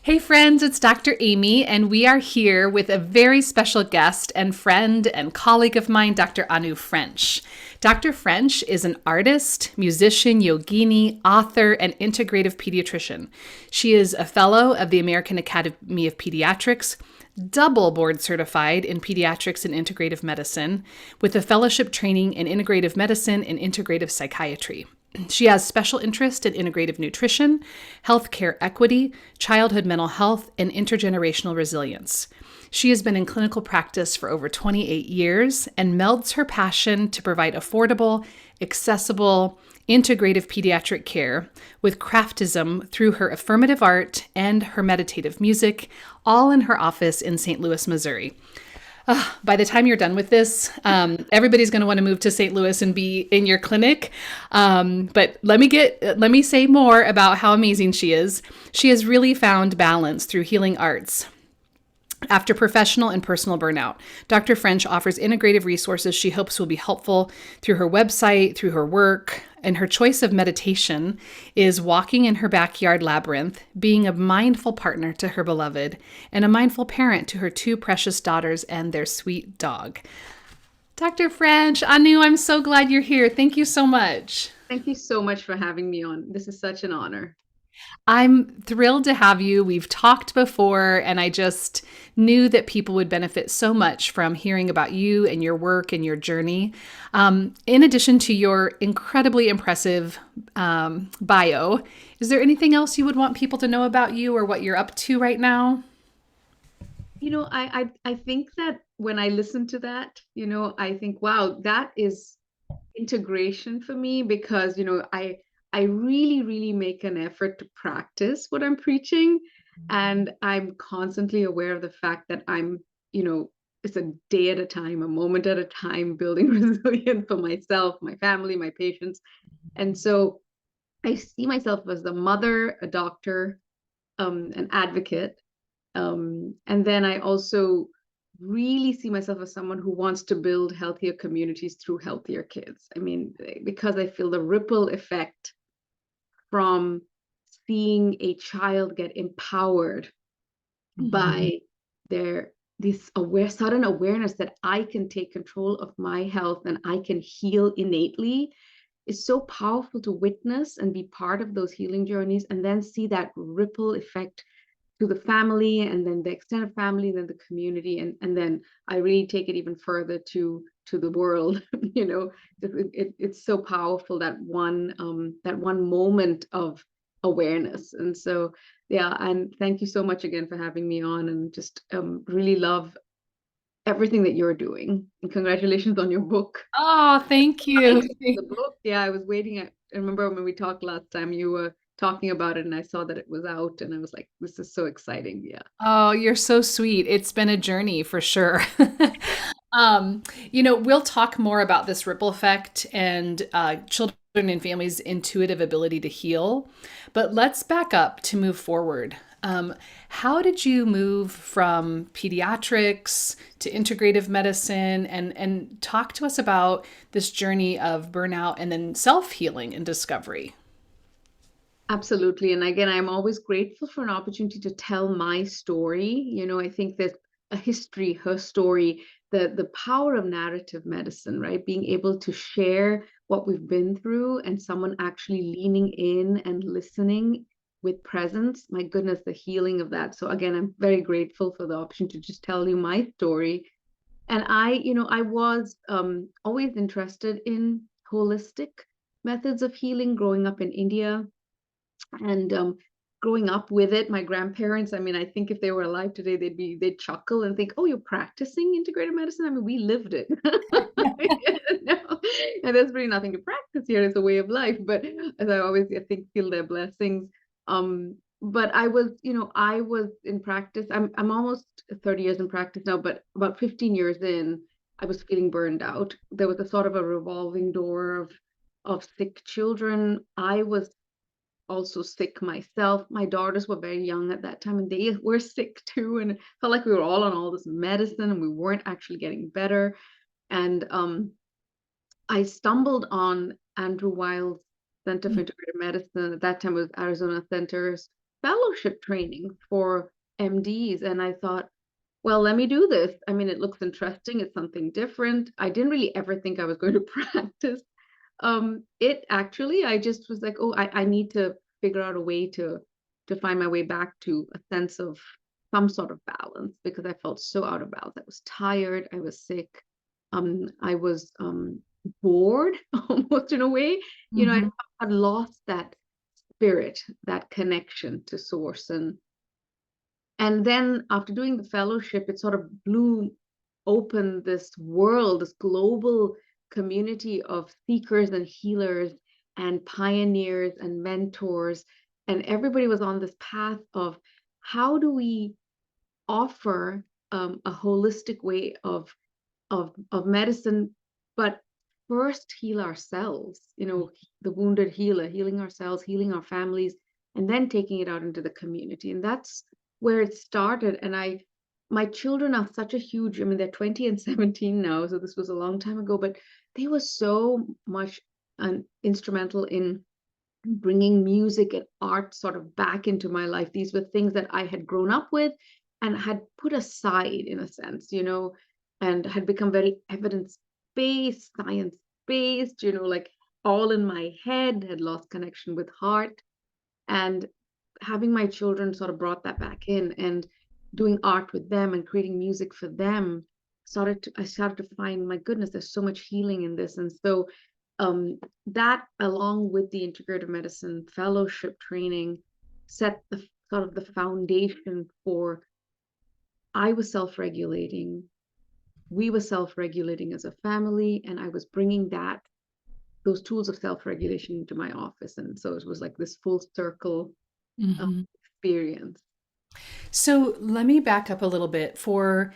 Hey, friends, it's Dr. Amy, and we are here with a very special guest and friend and colleague of mine, Dr. Anu French. Dr. French is an artist, musician, yogini, author, and integrative pediatrician. She is a fellow of the American Academy of Pediatrics, double board certified in pediatrics and integrative medicine, with a fellowship training in integrative medicine and integrative psychiatry. She has special interest in integrative nutrition, healthcare equity, childhood mental health, and intergenerational resilience. She has been in clinical practice for over 28 years and melds her passion to provide affordable, accessible, integrative pediatric care with craftism through her affirmative art and her meditative music, all in her office in St. Louis, Missouri. By the time you're done with this, everybody's going to want to move to St. Louis and be in your clinic. But let me say more about how amazing she is. She has really found balance through healing arts. After professional and personal burnout, Dr. French offers integrative resources she hopes will be helpful through her website, through her work, and her choice of meditation is walking in her backyard labyrinth, being a mindful partner to her beloved, and a mindful parent to her two precious daughters and their sweet dog. Dr. French, Anu, I'm so glad you're here. Thank you so much. Thank you so much for having me on. This is such an honor. I'm thrilled to have you. We've talked before, and I just knew that people would benefit so much from hearing about you and your work and your journey. In addition to your incredibly impressive bio, is there anything else you would want people to know about you or what you're up to right now? I think that when I listen to that, I think, wow, that is integration for me because, I really, really make an effort to practice what I'm preaching. And I'm constantly aware of the fact that it's a day at a time, a moment at a time, building resilience for myself, my family, my patients. And so I see myself as a mother, a doctor, an advocate. And then I also really see myself as someone who wants to build healthier communities through healthier kids. I mean, because I feel the ripple effect from seeing a child get empowered by their this sudden awareness that I can take control of my health and I can heal innately is so powerful to witness and be part of those healing journeys and then see that ripple effect to the family and then the extended family and then the community and then I really take it even further to the world. It's so powerful that one moment of awareness. And so yeah, and thank you so much again for having me on, and just really love everything that you're doing, and congratulations on your book. Oh, thank I you. the book. Yeah, I was waiting. I remember when we talked last time, you were talking about it, and I saw that it was out, and I was like, "This is so exciting!" Yeah, Oh, you're so sweet. It's been a journey for sure. We'll talk more about this ripple effect and children and families' intuitive ability to heal. But let's back up to move forward. How did you move from pediatrics to integrative medicine and talk to us about this journey of burnout and then self-healing and discovery? absolutely. And again, I'm always grateful for an opportunity to tell my story. I think that a history, her story, the power of narrative medicine, right? Being able to share what we've been through and someone actually leaning in and listening with presence. My goodness, the healing of that. So again, I'm very grateful for the opportunity to just tell you my story. And I was always interested in holistic methods of healing growing up in India and growing up with it. My grandparents, I mean, I think if they were alive today, they'd chuckle and think, oh, you're practicing integrative medicine. I mean, we lived it. No, and there's really nothing to practice here. It's a way of life, but as I always, I think, feel their blessings. But I was in practice. I'm almost 30 years in practice now, but about 15 years in, I was feeling burned out. There was a sort of a revolving door of sick children. I was also sick myself. My daughters were very young at that time and they were sick too. And it felt like we were all on all this medicine and we weren't actually getting better. And I stumbled on Andrew Weil's Center for Integrative Medicine. At that time, it was Arizona Centers. fellowship training for MDs. And I thought, well, let me do this. I mean, it looks interesting. It's something different. I didn't really ever think I was going to practice. It actually, I just was like, oh, I need to figure out a way to find my way back to a sense of some sort of balance because I felt so out of balance. I was tired. I was sick. I was bored almost in a way. You know, Mhm. I lost that spirit, that connection to source. And then after doing the fellowship, it sort of blew open this world, this global community of seekers and healers and pioneers and mentors. And everybody was on this path of how do we offer a holistic way of medicine, but first heal ourselves, you know, the wounded healer, healing ourselves, healing our families, and then taking it out into the community. And that's where it started. And my children are such a huge, I mean, they're 20 and 17 now, so this was a long time ago, but they were so much instrumental in bringing music and art sort of back into my life. These were things that I had grown up with and had put aside in a sense, you know, and had become very evidence based, science based, you know, like all in my head, had lost connection with heart. And having my children sort of brought that back in and doing art with them and creating music for them I started to find, my goodness, there's so much healing in this. And so that along with the integrative medicine fellowship training set the sort of the foundation for, I was self-regulating, we were self-regulating as a family, and I was bringing those tools of self-regulation into my office. And so it was like this full circle Mhm. experience. So let me back up a little bit for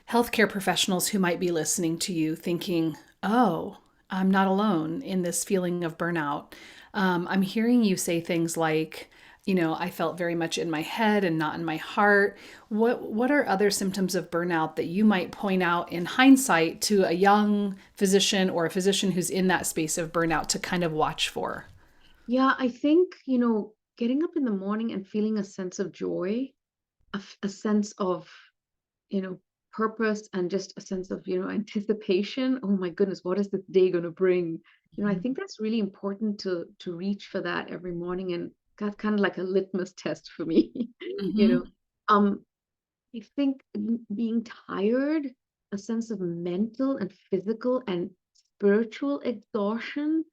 healthcare professionals who might be listening to you thinking, oh, I'm not alone in this feeling of burnout. I'm hearing you say things like, I felt very much in my head and not in my heart. What are other symptoms of burnout that you might point out in hindsight to a young physician or a physician who's in that space of burnout to kind of watch for? Yeah, I think, you know, getting up in the morning and feeling a sense of joy, a sense of, you know, purpose and just a sense of, you know, anticipation. Oh my goodness, what is this day going to bring? You know, I think that's really important to reach for that every morning. And that's kind of like a litmus test for me, you Mm-hmm. know. Um, I think being tired, a sense of mental and physical and spiritual exhaustion,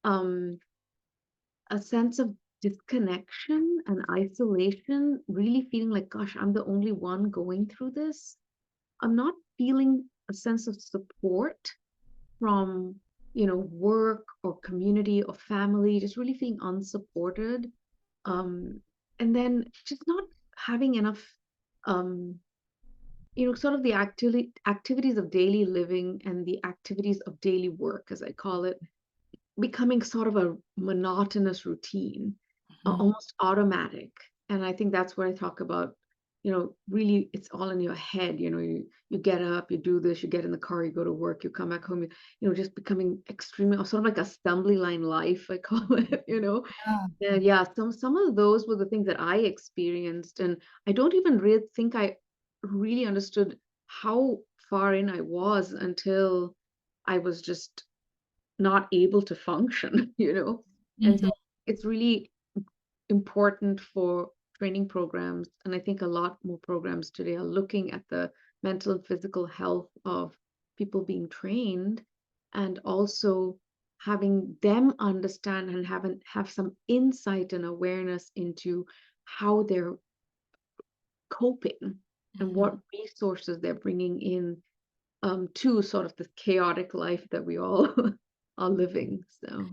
um, a sense of disconnection and isolation, really feeling like, gosh, I'm the only one going through this. I'm not feeling a sense of support from, you know, work or community or family, just really feeling unsupported. And then just not having enough, um, you know, sort of the activities of daily living and the activities of daily work, as I call it, becoming sort of a monotonous routine, almost automatic. And I think that's where I talk about, you know, really it's all in your head. You know, you get up, you do this, you get in the car, you go to work, you come back home, you know, just becoming extremely sort of like assembly line life, I call it, you know. Yeah. And yeah, some of those were the things that I experienced. And I don't even really think I really understood how far in I was until I was just not able to function, you know? And so Mhm. it's really important for training programs. And I think a lot more programs today are looking at the mental and physical health of people being trained and also having them understand and have some insight and awareness into how they're coping and Mhm. what resources they're bringing in to sort of this chaotic life that we all are living. So.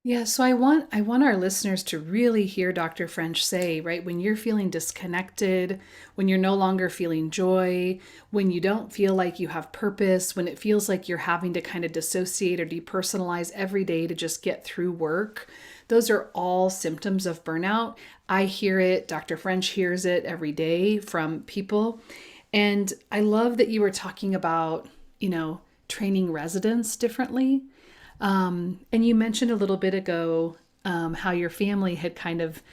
Yeah, so I want our listeners to really hear Dr. French say, right, when you're feeling disconnected, when you're no longer feeling joy, when you don't feel like you have purpose, when it feels like you're having to kind of dissociate or depersonalize every day to just get through work, those are all symptoms of burnout. I hear it, Dr. French hears it every day from people. And I love that you were talking about, training residents differently. And you mentioned a little bit ago how your family had kind of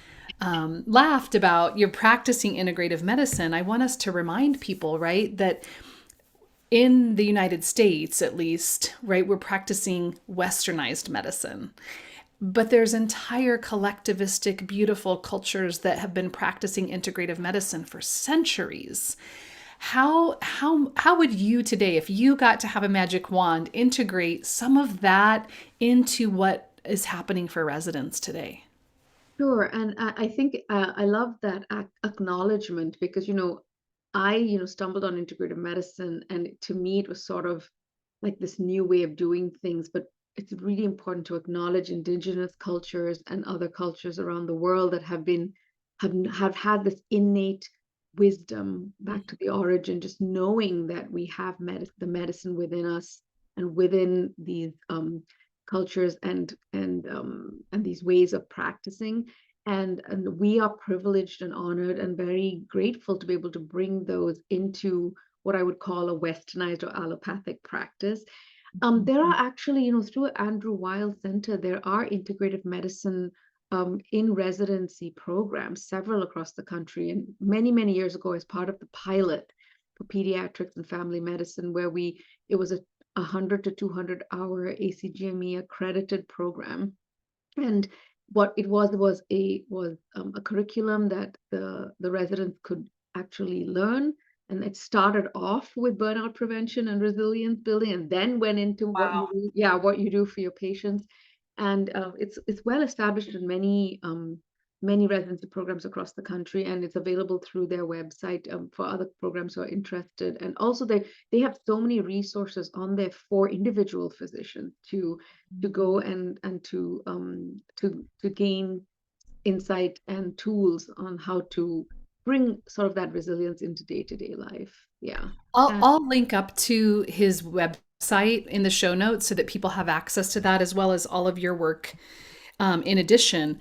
laughed about you're practicing integrative medicine, I want us to remind people, right, that in the United States, at least, right, we're practicing westernized medicine. But there's entire collectivistic, beautiful cultures that have been practicing integrative medicine for centuries. How would you today, if you got to have a magic wand, integrate some of that into what is happening for residents today? Sure, and I think I love that acknowledgement because I stumbled on integrative medicine, and to me it was sort of like this new way of doing things. But it's really important to acknowledge indigenous cultures and other cultures around the world that have had this innate wisdom back to the origin, just knowing that we have the medicine within us and within these cultures and these ways of practicing. And we are privileged and honored and very grateful to be able to bring those into what I would call a westernized or allopathic practice. There are actually, through Andrew Weil Center, there are integrative medicine in residency programs, several across the country. And many, many years ago, as part of the pilot for pediatrics and family medicine, where it was a 100 to 200 hour ACGME accredited program. And what it was a curriculum that the residents could actually learn. And it started off with burnout prevention and resilience building, and then went into Wow. what you do for your patients. And it's well established in many residency programs across the country, and it's available through their website for other programs who are interested. And also they have so many resources on there for individual physicians to go and to gain insight and tools on how to bring sort of that resilience into day-to-day life. Yeah. I'll, And I'll link up to his website in the show notes so that people have access to that as well as all of your work. In addition,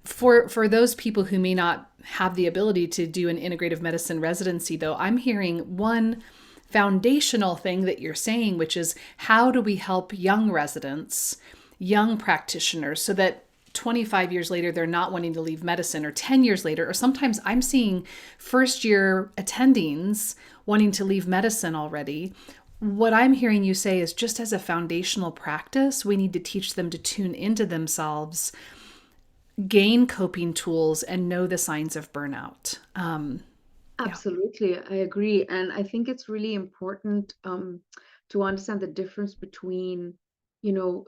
for those people who may not have the ability to do an integrative medicine residency, though, I'm hearing one foundational thing that you're saying, which is how do we help young residents, young practitioners, so that 25 years later they're not wanting to leave medicine, or 10 years later, or sometimes I'm seeing first year attendings wanting to leave medicine already. What I'm hearing you say is just as a foundational practice, we need to teach them to tune into themselves, gain coping tools, and know the signs of burnout. Yeah. absolutely, I agree. And I think it's really important to understand the difference between,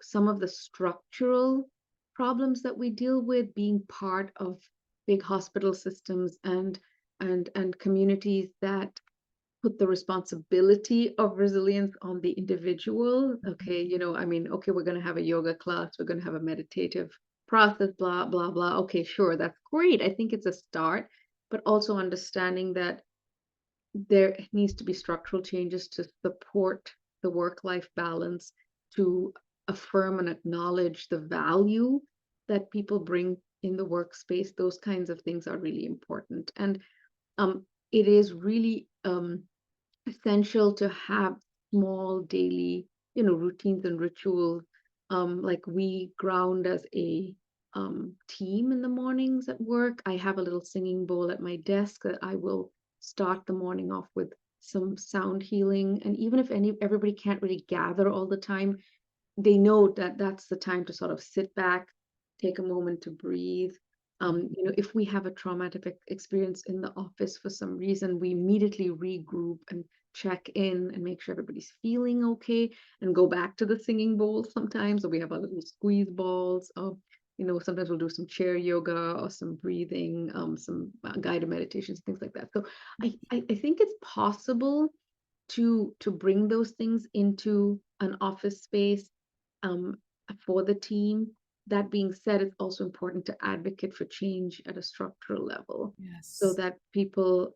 some of the structural problems that we deal with being part of big hospital systems and communities that put the responsibility of resilience on the individual. Okay, I mean, okay, we're going to have a yoga class, we're going to have a meditative process, blah, blah, blah. Okay, sure, that's great. I think it's a start, but also understanding that there needs to be structural changes to support the work-life balance, to affirm and acknowledge the value that people bring in the workspace. Those kinds of things are really important. And it is really essential to have small daily, routines and rituals. Like we ground as a team in the mornings at work. I have a little singing bowl at my desk that I will start the morning off with some sound healing. And even if everybody can't really gather all the time, they know that that's the time to sort of sit back, take a moment to breathe. If we have a traumatic experience in the office for some reason, we immediately regroup and check in and make sure everybody's feeling okay, and go back to the singing bowl sometimes. So we have our little squeeze balls. Sometimes we'll do some chair yoga or some breathing, some guided meditations, things like that. So I think it's possible to bring those things into an office space um, for the team. That being said, it's also important to advocate for change at a structural level so Yes. that people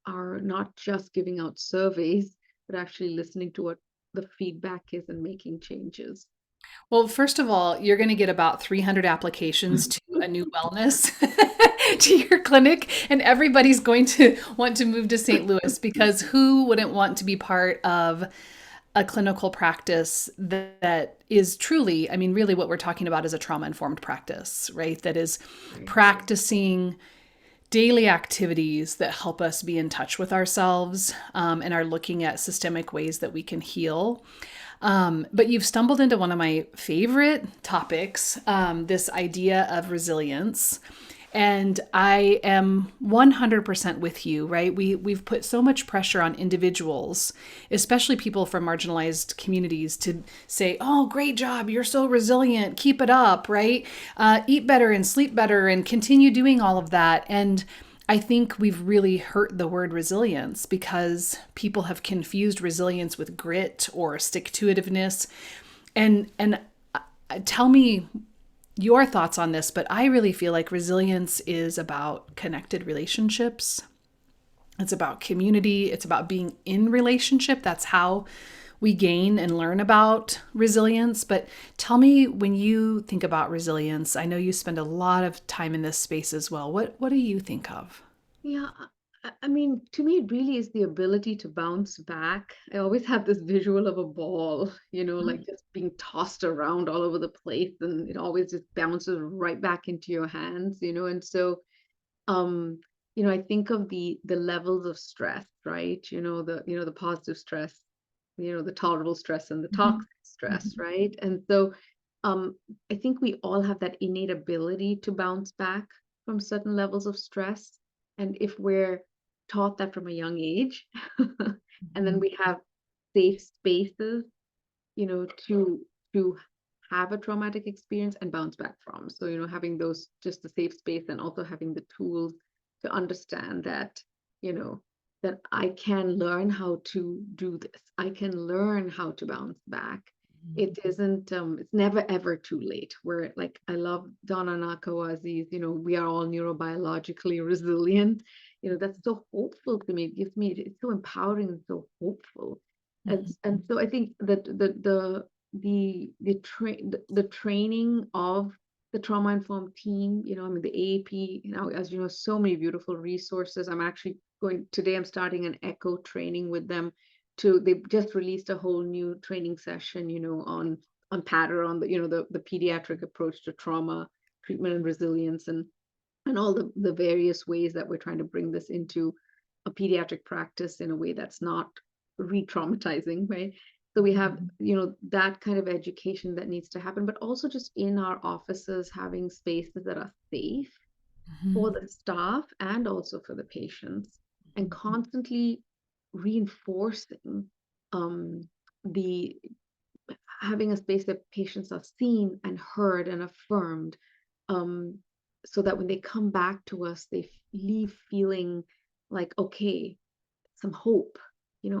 are not just giving out surveys, but actually listening to what the feedback is and making changes. Well, first of all, you're going to get about 300 applications to a new wellness to your clinic, and everybody's going to want to move to St. Louis because who wouldn't want to be part of a clinical practice that is truly, I mean, really what we're talking about is a trauma informed practice, right? That is Right. practicing daily activities that help us be in touch with ourselves, and are looking at systemic ways that we can heal. But you've stumbled into one of my favorite topics, this idea of resilience. And I am 100% with you, right? We've put so much pressure on individuals, especially people from marginalized communities, to say, "Oh, great job! You're so resilient. Keep it up!" Right? Eat better and sleep better, and continue doing all of that. And I think we've really hurt the word resilience because people have confused resilience with grit or stick to itiveness. And tell me your thoughts on this, but I really feel like resilience is about connected relationships. It's about community. It's about being in relationship. That's how we gain and learn about resilience. But tell me, when you think about resilience, I know you spend a lot of time in this space as well. What do you think of? Yeah, I mean, to me, it really is the ability to bounce back. I always have this visual of a ball, like just being tossed around all over the place, and it always just bounces right back into your hands. And so, um, I think of the levels of stress, right? The positive stress, the tolerable stress and the Mhm. toxic stress, right? And so, um, I think we all have that innate ability to bounce back from certain levels of stress. And if we're taught that from a young age, and then Mhm. we have safe spaces, to have a traumatic experience and bounce back from. So, having those, just the safe space, and also having the tools to understand that, you know, that I can learn how to do this. I can learn how to bounce back. It isn't, it's never ever too late. Where, like, I love Donna Nakawazi's, we are all neurobiologically resilient. That's so hopeful to me. It gives me, it's so empowering and so hopeful. And so I think that the training of the trauma informed team, I mean, the AAP, as you know, so many beautiful resources. I'm actually going today, I'm starting an echo training with them. They just released a whole new training session, on pattern, on the pediatric approach to trauma treatment and resilience, and all the various ways that we're trying to bring this into a pediatric practice in a way that's not re-traumatizing, right? So we have, that kind of education that needs to happen, but also just in our offices, having spaces that are safe for Mhm. the staff and also for the patients, and constantly reinforcing, um, the having a space that patients are seen and heard and affirmed, um, so that when they come back to us, they leave feeling like, okay, some hope.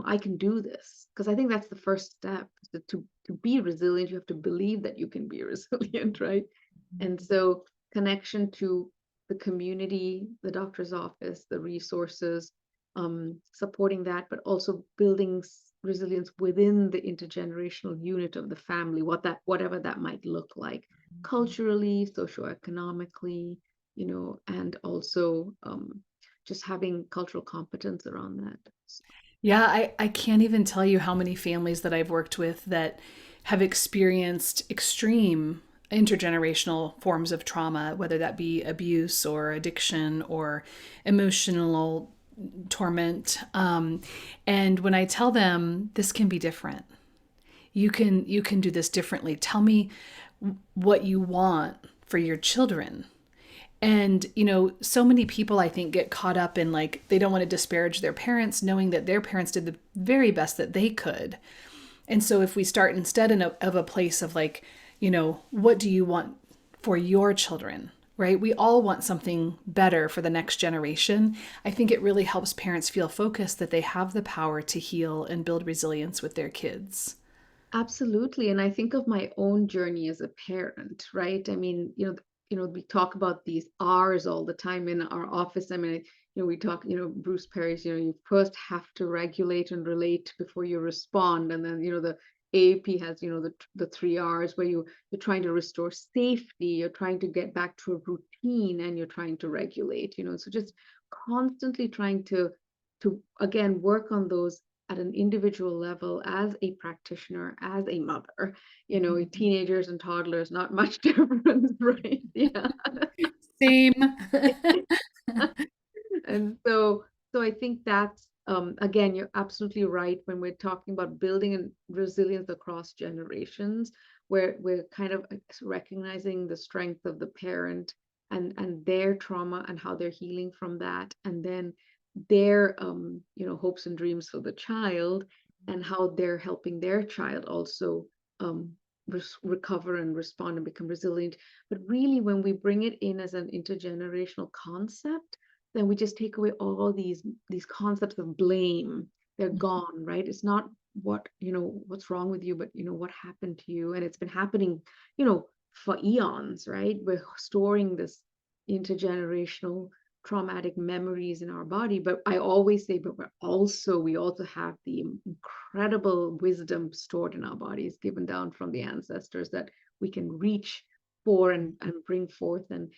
I can do this, because I think that's the first step. To be resilient, you have to believe that you can be resilient, right? And so, connection to the community, the doctor's office, the resources, supporting that, but also building resilience within the intergenerational unit of the family, whatever that might look like, culturally, socioeconomically, and also, just having cultural competence around that. Yeah, I can't even tell you how many families that I've worked with that have experienced extreme intergenerational forms of trauma, whether that be abuse or addiction or emotional torment. And when I tell them this can be different, you can do this differently. Tell me what you want for your children. And, so many people I think get caught up in, like, they don't want to disparage their parents, knowing that their parents did the very best that they could. And so if we start instead of a place of, like, what do you want for your children? Right? We all want something better for the next generation. I think it really helps parents feel focused that they have the power to heal and build resilience with their kids. Absolutely. And I think of my own journey as a parent, right? I mean, we talk about these R's all the time in our office. I mean, we talk, Bruce Perry's, you first have to regulate and relate before you respond. And then, the AAP has, the three R's, where you're trying to restore safety, you're trying to get back to a routine, and you're trying to regulate, so just constantly trying to again work on those at an individual level as a practitioner, as a mother, Mhm. teenagers and toddlers, not much difference, right? Yeah. Same. And so I think that's again, you're absolutely right when we're talking about building and resilience across generations, where we're kind of recognizing the strength of the parent and their trauma and how they're healing from that, and then their hopes and dreams for the child, and how they're helping their child also um recover and respond and become resilient. But really, when we bring it in as an intergenerational concept, then we just take away all these concepts of blame. They're gone, right? It's not what's wrong with you, but what happened to you. And it's been happening, for eons, right? We're storing this intergenerational traumatic memories in our body. But I always say, but we also have the incredible wisdom stored in our bodies, given down from the ancestors, that we can reach for and bring forth. And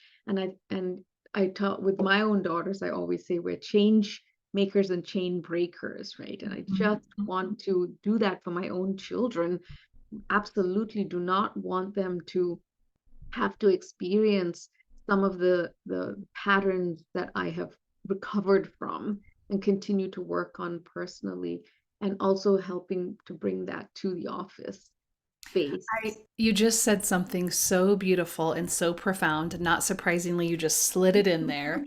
I tell with my own daughters, I always say we're change makers and chain breakers, right? And I just want to do that for my own children. Absolutely do not want them to have to experience some of the patterns that I have recovered from and continue to work on personally, and also helping to bring that to the office space. You just said something so beautiful and so profound. Not surprisingly, you just slid it in there.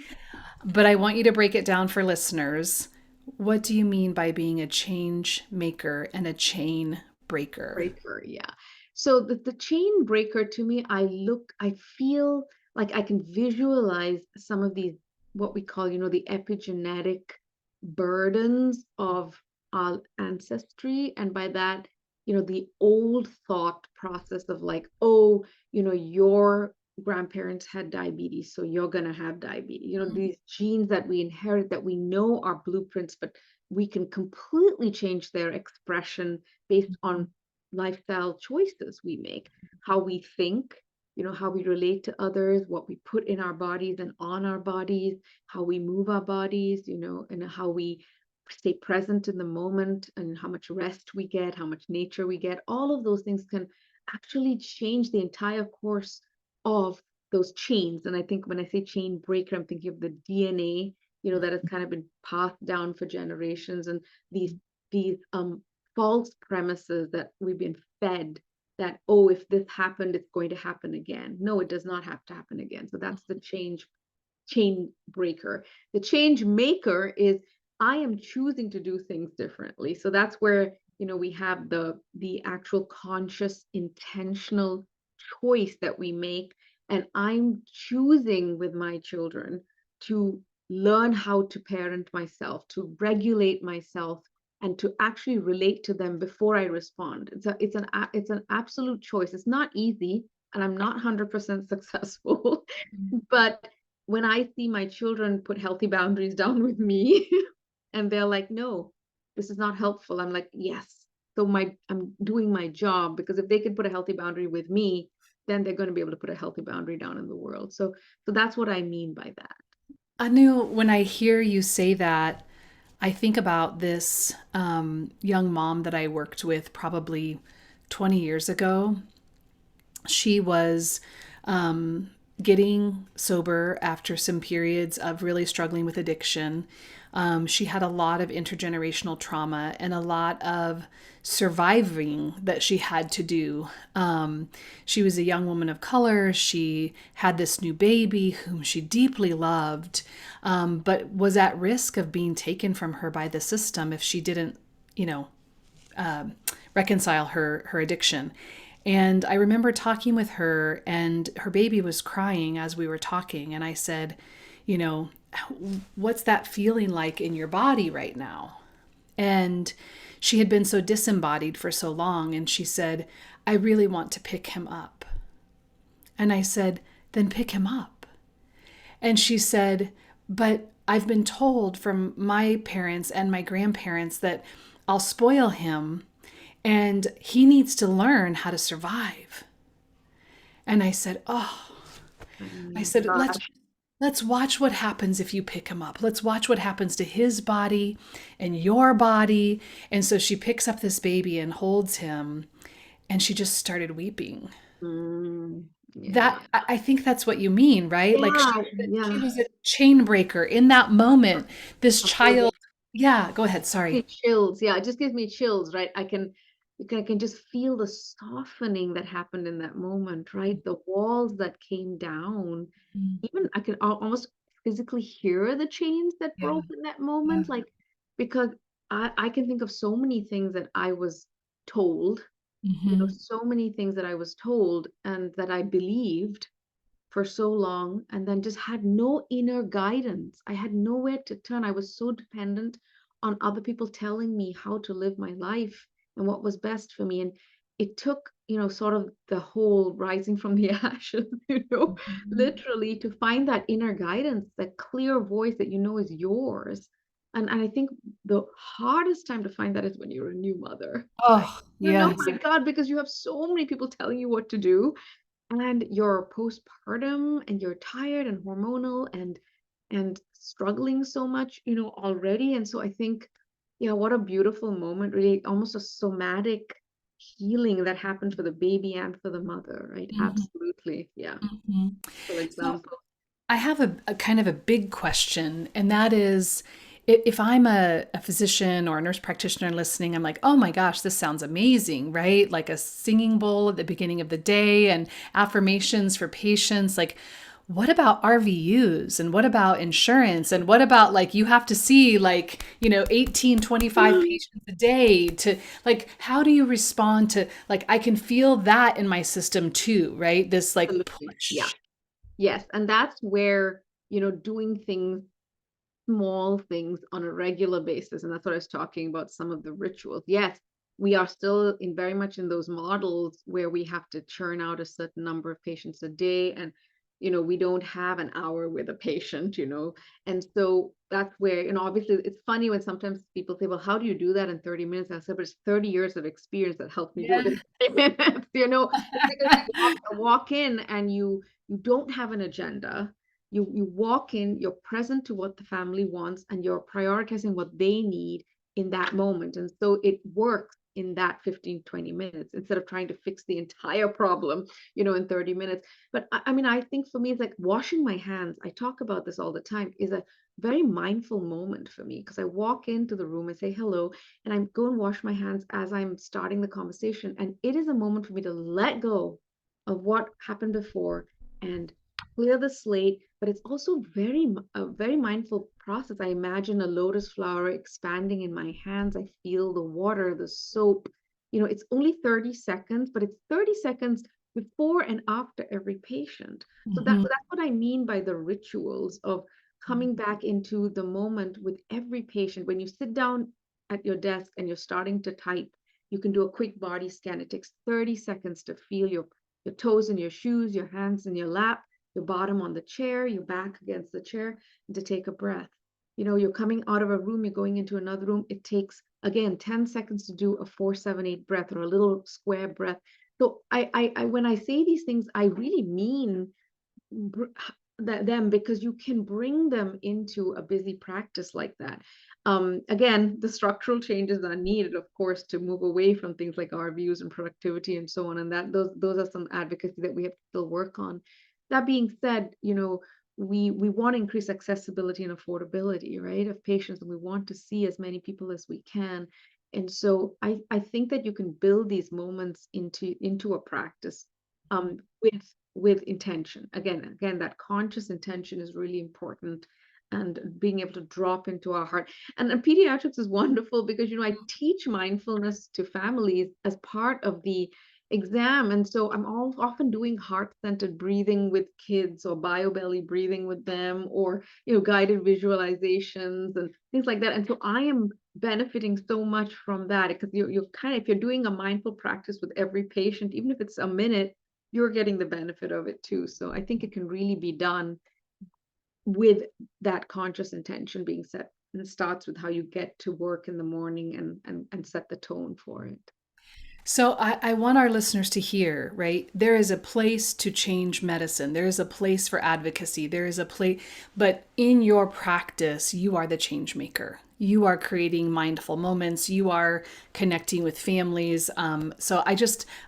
But I want you to break it down for listeners. What do you mean by being a change maker and a chain breaker? Breaker, yeah. So the chain breaker, to me, I feel like I can visualize some of these, what we call, the epigenetic burdens of our ancestry. And by that, the old thought process of like, oh, your grandparents had diabetes, so you're gonna have diabetes. These genes that we inherit, that we know are blueprints, but we can completely change their expression based on lifestyle choices we make, how we think, how we relate to others, what we put in our bodies and on our bodies, how we move our bodies, and how we stay present in the moment, and how much rest we get, how much nature we get. All of those things can actually change the entire course of those chains. And I think when I say chain breaker, I'm thinking of the DNA, that has kind of been passed down for generations, and these false premises that we've been fed, that, oh, if this happened, it's going to happen again. No, it does not have to happen again. So that's the chain breaker. The change maker is, I am choosing to do things differently. So that's where, we have the actual conscious intentional choice that we make. And I'm choosing with my children to learn how to parent myself, to regulate myself, and to actually relate to them before I respond. It's an absolute choice. It's not easy, and I'm not 100% successful. But when I see my children put healthy boundaries down with me, and they're like, no, this is not helpful, I'm like, yes. So I'm doing my job, because if they could put a healthy boundary with me, then they're going to be able to put a healthy boundary down in the world. So that's what I mean by that. Anu, when I hear you say that, I think about this young mom that I worked with probably 20 years ago. She was getting sober after some periods of really struggling with addiction. She had a lot of intergenerational trauma and a lot of surviving that she had to do. She was a young woman of color. She had this new baby whom she deeply loved, but was at risk of being taken from her by the system if she didn't, you know, reconcile her addiction. And I remember talking with her, and her baby was crying as we were talking. And I said, you know, what's that feeling like in your body right now? And she had been so disembodied for so long. And she said, I really want to pick him up. And I said, then pick him up. And she said, but I've been told from my parents and my grandparents that I'll spoil him and he needs to learn how to survive. And I said, oh, I said, let's Gosh. let's watch what happens if you pick him up. Let's watch what happens to his body and your body. And so she picks up this baby and holds him, and she just started weeping. Yeah. I think that's what you mean, right? Like Yeah, she yeah. was a chain breaker in that moment. This child, Absolutely. yeah, go ahead. Me Sorry. chills. Yeah, it just gives me chills, right? I can just feel the softening that happened in that moment, right? The walls that came down. Mm, Even I can almost physically hear the chains that yeah, broke in that yeah. moment, like because I can think of so many things that I was told, Hmm. so many things that I was told and that I believed for so long and then just had no inner guidance. I had nowhere to turn. I was so dependent on other people telling me how to live my life and what was best for me. And it took, sort of the whole rising from the ashes, Hmm. literally to find that inner guidance, that clear voice that you know is yours. And I think the hardest time to find that is when you're a new mother, right? Oh, yes. My God, because you have so many people telling you what to do and you're postpartum and you're tired and hormonal and struggling so much already. And so I think, yeah, what a beautiful moment, really almost a somatic healing that happened for the baby and for the mother, right? Hmm. Absolutely. Yeah. Hmm. Full So example. I have a kind of a big question, and that is if I'm a physician or a nurse practitioner listening, I'm like, oh my gosh, this sounds amazing, right? Like a singing bowl at the beginning of the day and affirmations for patients. Like, what about RVUs and what about insurance and what about like you have to see like 18, 25 patients a day to like how do you respond to like I can feel that in my system too, right? This like Absolutely. Yeah. push. Yes. And that's where, doing things, small things on a regular basis. And that's what I was talking about, some of the rituals. Yes, we are still in very much in those models where we have to churn out a certain number of patients a day. And, we don't have an hour with a patient, And so that's where, obviously it's funny when sometimes people say, well, how do you do that in 30 minutes? I said, but it's 30 years of experience that helped me do it Yeah. in 30 minutes, It's because you walk in and you don't have an agenda. You walk in, you're present to what the family wants, and you're prioritizing what they need in that moment. And so it works in that 15-20 minutes instead of trying to fix the entire problem, in 30 minutes. But I mean, I think for me, it's like washing my hands. I talk about this all the time, is a very mindful moment for me because I walk into the room and say hello, and I go and wash my hands as I'm starting the conversation. And it is a moment for me to let go of what happened before and clear the slate, but it's also a very mindful process. I imagine a lotus flower expanding in my hands. I feel the water, the soap. It's only 30 seconds, but it's 30 seconds before and after every patient. So Mhm. that's what I mean by the rituals of coming back into the moment with every patient. When you sit down at your desk and you're starting to type, you can do a quick body scan. It takes 30 seconds to feel your toes in your shoes, your hands in your lap, your bottom on the chair, your back against the chair, and to take a breath. You're coming out of a room, you're going into another room. It takes, again, 10 seconds to do a 4-7-8 breath or a little square breath. So when I say these things, I really mean them because you can bring them into a busy practice like that. Again, the structural changes are needed, of course, to move away from things like our views and productivity and so on. And that those are some advocacy that we have to still work on. That being said, we want to increase accessibility and affordability, right, of patients, and we want to see as many people as we can. And so I think that you can build these moments into a practice with intention. Again, that conscious intention is really important, and being able to drop into our heart. And pediatrics is wonderful because I teach mindfulness to families as part of the exam, and so I'm often doing heart-centered breathing with kids or biobelly breathing with them, or guided visualizations and things like that. And so I am benefiting so much from that because you're kind of, if you're doing a mindful practice with every patient, even if it's a minute, you're getting the benefit of it too. So I think it can really be done with that conscious intention being set. And it starts with how you get to work in the morning and set the tone for it. So I want our listeners to hear, right? There is a place to change medicine. There is a place for advocacy. There is a place, but in your practice, you are the change maker. You are creating mindful moments. You are connecting with families. So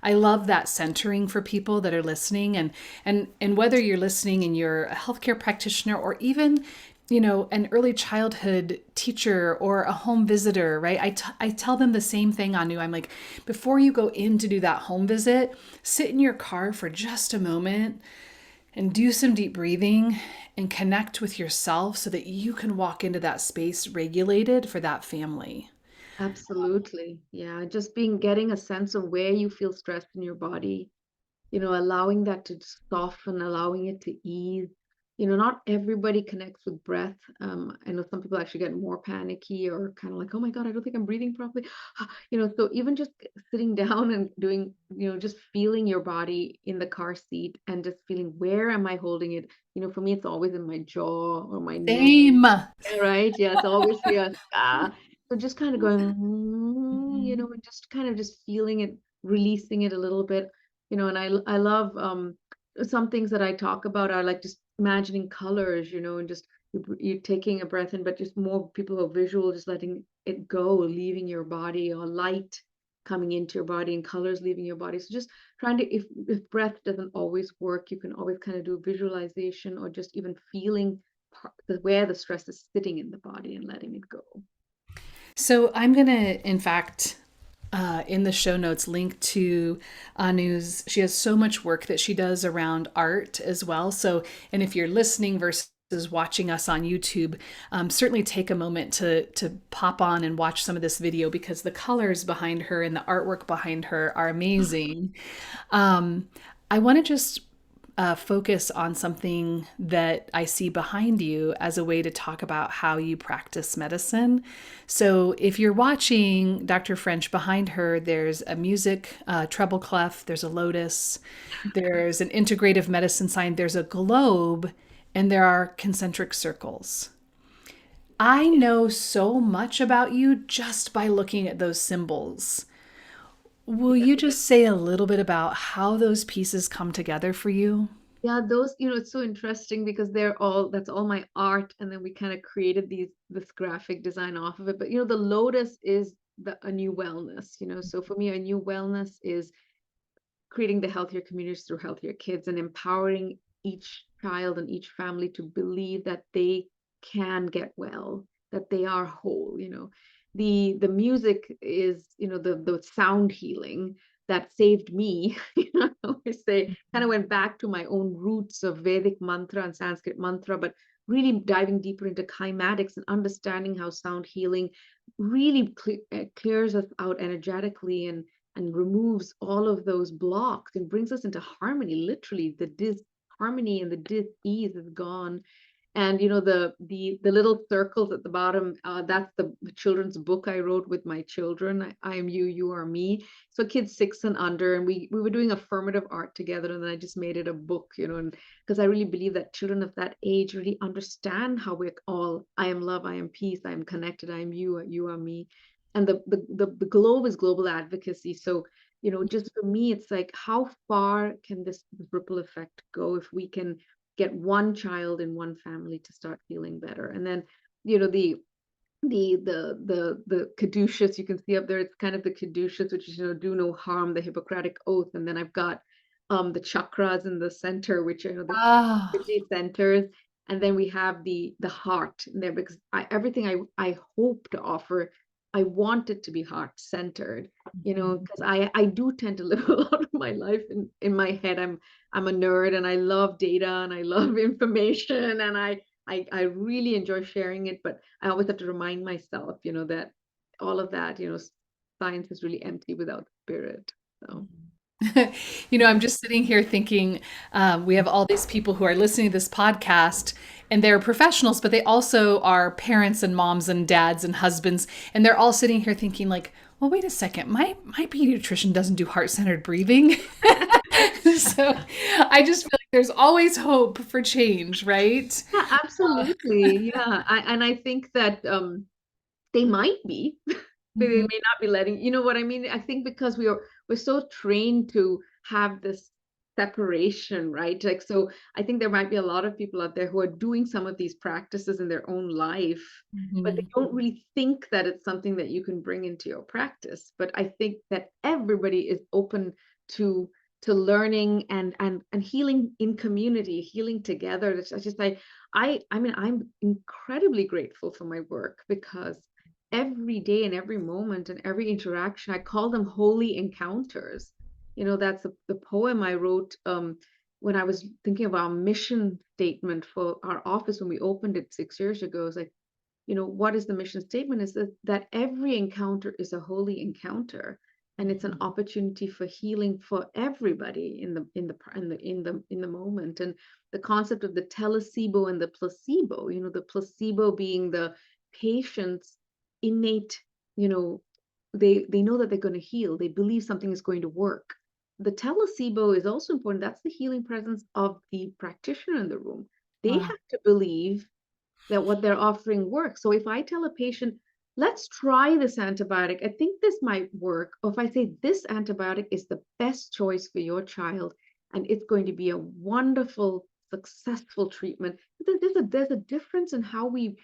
I love that centering for people that are listening, and whether you're listening and you're a healthcare practitioner or even an early childhood teacher or a home visitor, right? I tell them the same thing, Anu. I'm like, before you go in to do that home visit, sit in your car for just a moment and do some deep breathing and connect with yourself so that you can walk into that space regulated for that family. Absolutely. Yeah, just getting a sense of where you feel stressed in your body, allowing that to soften, allowing it to ease. Not everybody connects with breath. I know some people actually get more panicky or kind of like, oh my God, I don't think I'm breathing properly. So even just sitting down and doing, just feeling your body in the car seat and just feeling where am I holding it? For me, it's always in my jaw or my neck. Same. Yeah, right. Yeah, it's always here. So just kind of going, Mhm. and just kind of just feeling it, releasing it a little bit, and I love some things that I talk about are like just imagining colors, and just you taking a breath in, but just more people who are visual, just letting it go, leaving your body, or light coming into your body and colors leaving your body. So just trying to, if breath doesn't always work, you can always kind of do visualization or just even feeling where the stress is sitting in the body and letting it go. So I'm going to, in fact, in the show notes, link to Anu's. She has so much work that she does around art as well. So, and if you're listening versus watching us on YouTube, certainly take a moment to pop on and watch some of this video because the colors behind her and the artwork behind her are amazing. I want to just focus on something that I see behind you as a way to talk about how you practice medicine. So, if you're watching Dr. French behind her, there's a music treble clef, there's a lotus, there's an integrative medicine sign, there's a globe, and there are concentric circles. I know so much about you just by looking at those symbols. Will you just say a little bit about how those pieces come together for you? Yeah, those, it's so interesting because that's all my art. And then we kind of created this graphic design off of it. But, the lotus is a new wellness, So for me, a new wellness is creating the healthier communities through healthier kids and empowering each child and each family to believe that they can get well, that they are whole. The music is, the sound healing that saved me. I always say, kind of went back to my own roots of Vedic mantra and Sanskrit mantra, but really diving deeper into kymatics and understanding how sound healing really clears us out energetically and removes all of those blocks and brings us into harmony. Literally, the disharmony and the dis-ease is gone. And the little circles at the bottom, that's the children's book I wrote with my children. I am you, you are me. So kids 6 and under, and we were doing affirmative art together, and then I just made it a book, and because I really believe that children of that age really understand how we're all, I am love, I am peace, I am connected, I am you, you are me. And the globe is global advocacy. So just for me, it's like, how far can this ripple effect go if we can get one child in one family to start feeling better? And then the caduceus you can see up there, it's kind of the caduceus, which is, do no harm, the Hippocratic oath. And then I've got the chakras in the center, which are, the Ah, energy centers. And then we have the heart in there, because everything I hope to offer, I want it to be heart centered, because I do tend to live a lot of my life in my head. I'm a nerd and I love data and I love information, and I really enjoy sharing it, but I always have to remind myself, that all of that, science is really empty without spirit. So I'm just sitting here thinking we have all these people who are listening to this podcast and they're professionals, but they also are parents and moms and dads and husbands. And they're all sitting here thinking, like, well, wait a second, my pediatrician doesn't do heart centered breathing. So I just feel like there's always hope for change, right? yeah, absolutely. Yeah. And I think that they might be. But they Mhm. may not be letting, you know what I mean? I think because we're so trained to have this separation, right? Like, so I think there might be a lot of people out there who are doing some of these practices in their own life, but they Mhm. don't really think that it's something that you can bring into your practice. But I think that everybody is open to learning and healing in community, healing together. It's just I mean, I'm incredibly grateful for my work because every day and every moment and every interaction, I call them holy encounters. You know, that's the poem I wrote when I was thinking of our mission statement for our office when we opened it 6 years ago. It's like, you know, what is the mission statement? Is that every encounter is a holy encounter, and it's an opportunity for healing for everybody in the moment. And the concept of the telesebo and the placebo, you know, the placebo being the patient's innate, you know, they know that they're going to heal, they believe something is going to work. The telesebo is also important. That's the healing presence of the practitioner in the room. They Wow. have to believe that what they're offering works. So if I tell a patient, let's try this antibiotic, I think this might work. Or if I say this antibiotic is the best choice for your child and it's going to be a wonderful, successful treatment, there's a difference in how we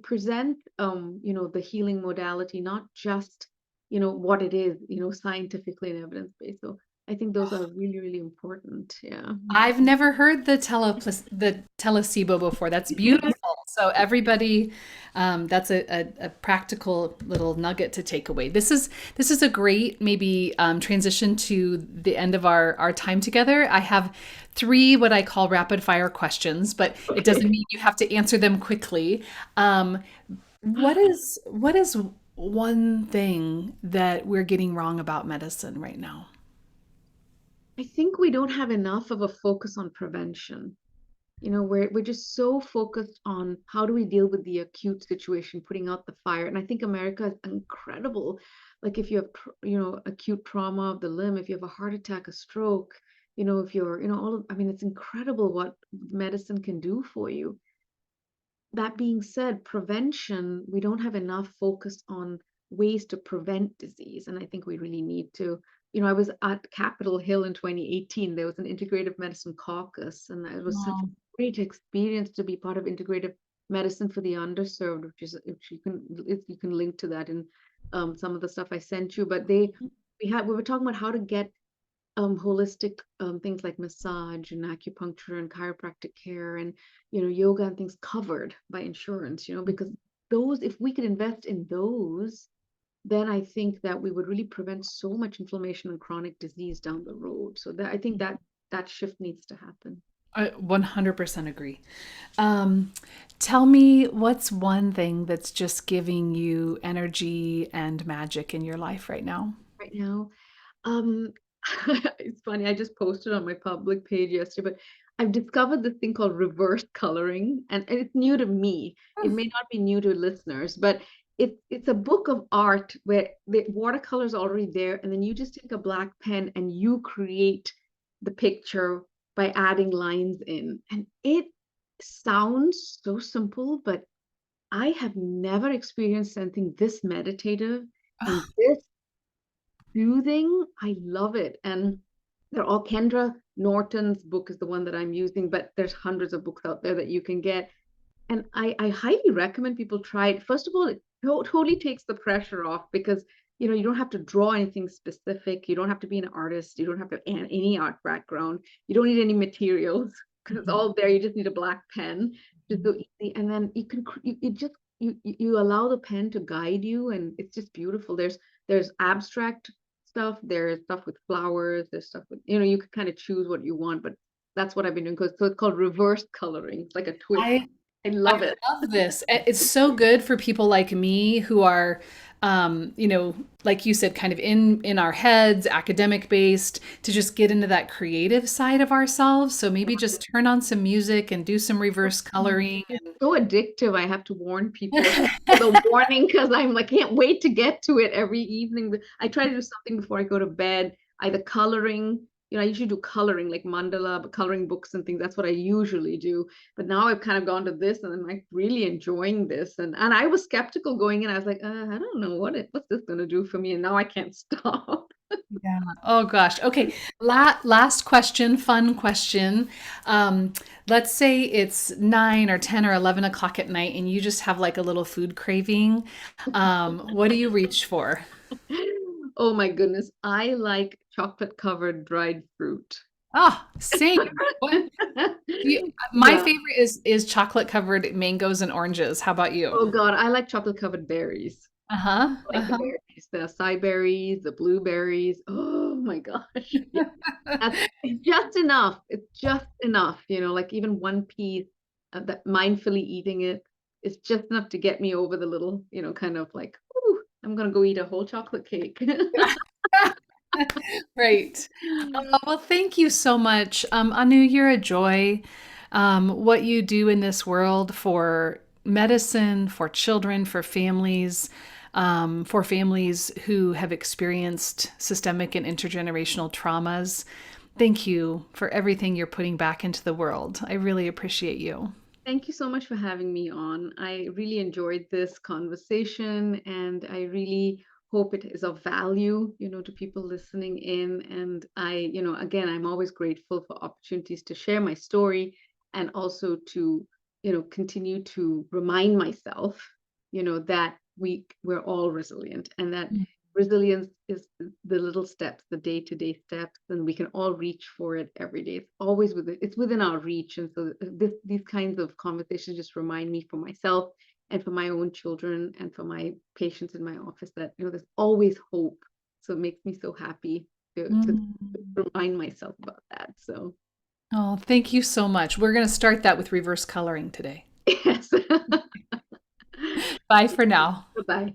present you know, the healing modality, not just, you know, what it is, you know, scientifically and evidence-based. So I think those are really, really important. Yeah. I've never heard the telesebo before. That's beautiful. So everybody, that's a practical little nugget to take away. This is a great maybe transition to the end of our time together. I have three what I call rapid fire questions, but it doesn't Okay. mean you have to answer them quickly. What is one thing that we're getting wrong about medicine right now? I think we don't have enough of a focus on prevention. You know, we're just so focused on how do we deal with the acute situation, putting out the fire. And I think America is incredible. Like if you have, you know, acute trauma of the limb, if you have a heart attack, a stroke, you know, if you're, you know, I mean, it's incredible what medicine can do for you. That being said, prevention, we don't have enough focus on ways to prevent disease. And I think we really need to. You know, I was at Capitol Hill in 2018. There was an integrative medicine caucus, and it was such a Wow. great experience to be part of integrative medicine for the underserved, which you can link to that in some of the stuff I sent you. But we were talking about how to get holistic things like massage and acupuncture and chiropractic care and, you know, yoga and things covered by insurance, you know, because those, if we could invest in those, then I think that we would really prevent so much inflammation and chronic disease down the road. So that I think that that shift needs to happen. I 100% agree. Um, Tell me what's one thing that's just giving you energy and magic in your life right now? Right now, Um, it's funny, I just posted on my public page yesterday, but I've discovered this thing called reverse coloring, and it's new to me. It may not be new to listeners, but it's a book of art where the watercolor is already there, and then you just take a black pen and you create the picture by adding lines in. And it sounds so simple, but I have never experienced something this meditative and this soothing. I love it. And they're all Kendra Norton's book is the one that I'm using, but there's hundreds of books out there that you can get. And I highly recommend people try it. First of all, it totally takes the pressure off because you know you don't have to draw anything specific. You don't have to be an artist. You don't have to have any art background. You don't need any materials because it's Mhm. all there. You just need a black pen. Just so easy. And then you can you just you allow the pen to guide you, and it's just beautiful. There's abstract stuff. There's stuff with flowers. There's stuff with, you know, you could kind of choose what you want, but that's what I've been doing. So it's called reverse coloring. It's like a twist. I I I love it. love this. It's so good for people like me who are, like you said, kind of in our heads, academic based, to just get into that creative side of ourselves. So maybe just turn on some music and do some reverse coloring. It's so addictive. I have to warn people the warning because I'm like, can't wait to get to it every evening. I try to do something before I go to bed, either coloring, I usually do coloring, like mandala, but coloring books and things. That's what I usually do. But now I've kind of gone to this, and I'm like really enjoying this. And I was skeptical going in. I was like, I don't know what's this going to do for me. And now I can't stop. Yeah. Oh gosh. Okay. Last question, fun question. Um, let's say it's 9 or 10 or 11 o'clock at night and you just have like a little food craving. What do you reach for? Oh my goodness. I like chocolate covered dried fruit. Ah, same. What my Yeah. favorite is chocolate covered mangoes and oranges. How about you? Oh God, I like chocolate covered berries. Uh-huh. I like the Uh-huh. berries, the acai berries, the blueberries. Oh my gosh. Yeah. It's just enough. It's just enough, like even one piece that mindfully eating it is just enough to get me over the little, kind of like, ooh, I'm gonna go eat a whole chocolate cake. Right. Well, thank you so much. Anu, you're a joy. What you do in this world for medicine, for children, for families who have experienced systemic and intergenerational traumas. Thank you for everything you're putting back into the world. I really appreciate you. Thank you so much for having me on. I really enjoyed this conversation, and I really hope it is of value, to people listening in. And again, I'm always grateful for opportunities to share my story and also to, continue to remind myself, that we're all resilient and that resilience is the little steps, the day-to-day steps, and we can all reach for it every day. It's within our reach. And so these kinds of conversations just remind me for myself and for my own children and for my patients in my office that there's always hope. So it makes me so happy to Mm. remind myself about that. So Oh, thank you so much. We're going to start that with reverse coloring today. yes. Bye for now. Bye-bye.